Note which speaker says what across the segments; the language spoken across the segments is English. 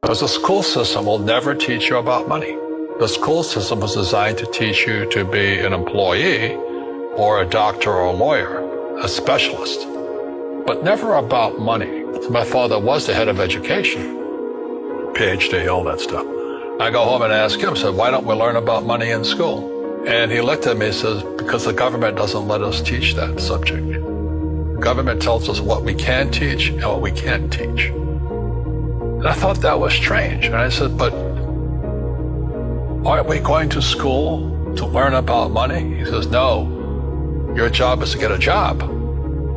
Speaker 1: Because the school system will never teach you about money. The school system was designed to teach you to be an employee or a doctor or a lawyer, a specialist, but never about money. So my father was the head of education, PhD, all that stuff. I go home and ask him, I said, why don't we learn about money in school? And he looked at me and says, because the government doesn't let us teach that subject. The government tells us what we can teach and what we can't teach. And I thought that was strange. And I said, but aren't we going to school to learn about money? He says, no, your job is to get a job.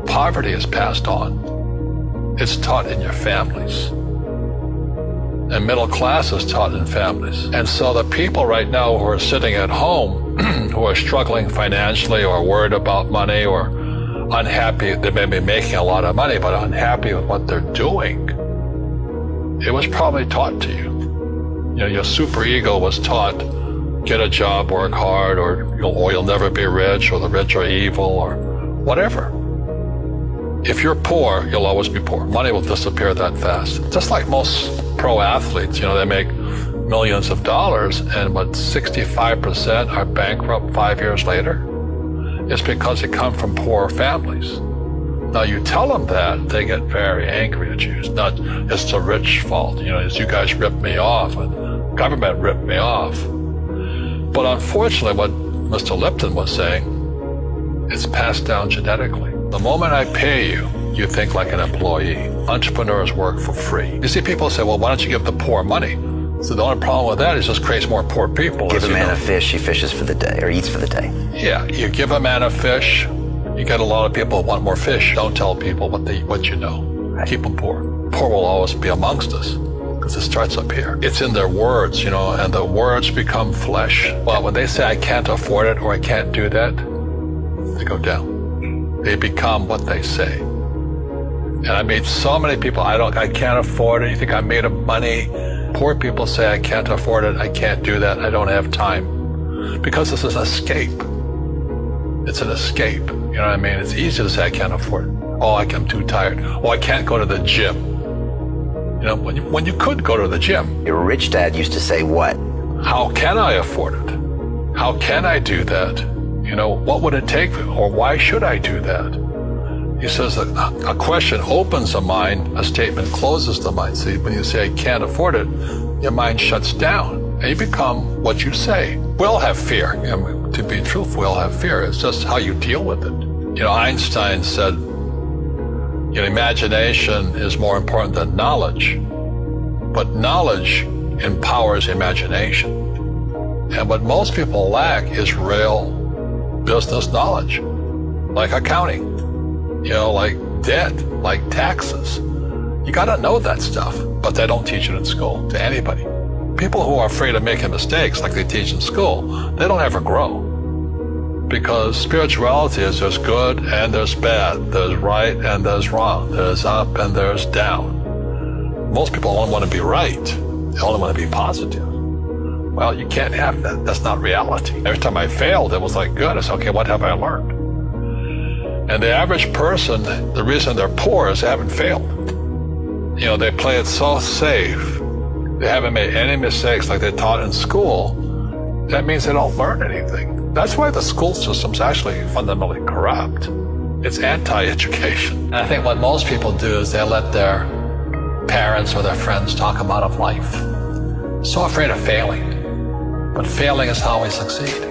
Speaker 1: Poverty is passed on. It's taught in your families. And middle class is taught in families. And so the people right now who are sitting at home, who are struggling financially or worried about money or unhappy, they may be making a lot of money, but unhappy with what they're doing, it was probably taught to you. You know, your superego was taught, get a job, work hard, or you'll never be rich, or the rich are evil, or whatever. If you're poor, you'll always be poor. Money will disappear that fast. Just like most pro athletes, you know, they make millions of dollars, and but 65% are bankrupt 5 years later. It's because they come from poor families. Now, you tell them that, they get very angry at you. It's not, it's the rich fault. You know, it's you guys ripped me off, and government ripped me off. But unfortunately, what Mr. Lipton was saying, it's passed down genetically. The moment I pay you, you think like an employee. Entrepreneurs work for free. You see, people say, well, why don't you give the poor money? So the only problem with that is it just creates more poor people.
Speaker 2: Give a man a fish, he fishes for the day, or eats for the day.
Speaker 1: Yeah, you give a man a fish, you get a lot of people who want more fish. Don't tell people what you know. Right. Keep them poor. Poor will always be amongst us because it starts up here. It's in their words, you know, and the words become flesh. Well, when they say I can't afford it or I can't do that, they go down. They become what they say. And I meet so many people, I can't afford it. You think I'm made of money? Poor people say I can't afford it, I can't do that, I don't have time. Because this is an escape. It's an escape. You know what I mean? It's easy to say I can't afford it. Oh, I'm too tired. Oh, I can't go to the gym. You know, when you could go to the gym.
Speaker 2: Your rich dad used to say what?
Speaker 1: How can I afford it? How can I do that? You know, what would it take, or why should I do that? He says that a question opens the mind, a statement closes the mind. See, when you say I can't afford it, your mind shuts down, and you become what you say. We all have fear. You know, to be truthful, we all have fear. It's just how you deal with it. You know, Einstein said, you know, imagination is more important than knowledge, but knowledge empowers imagination. And what most people lack is real business knowledge, like accounting, you know, like debt, like taxes. You got to know that stuff, but they don't teach it in school to anybody. People who are afraid of making mistakes like they teach in school, they don't ever grow. Because spirituality is there's good and there's bad, there's right and there's wrong, there's up and there's down. Most people only want to be right. They only want to be positive. Well, you can't have that. That's not reality. Every time I failed, it was like, good. I said, okay, what have I learned? And the average person, the reason they're poor is they haven't failed. You know, they play it so safe. They haven't made any mistakes like they're taught in school. That means they don't learn anything. That's why the school system's actually fundamentally corrupt. It's anti-education. And I think what most people do is they let their parents or their friends talk about life. So afraid of failing. But failing is how we succeed.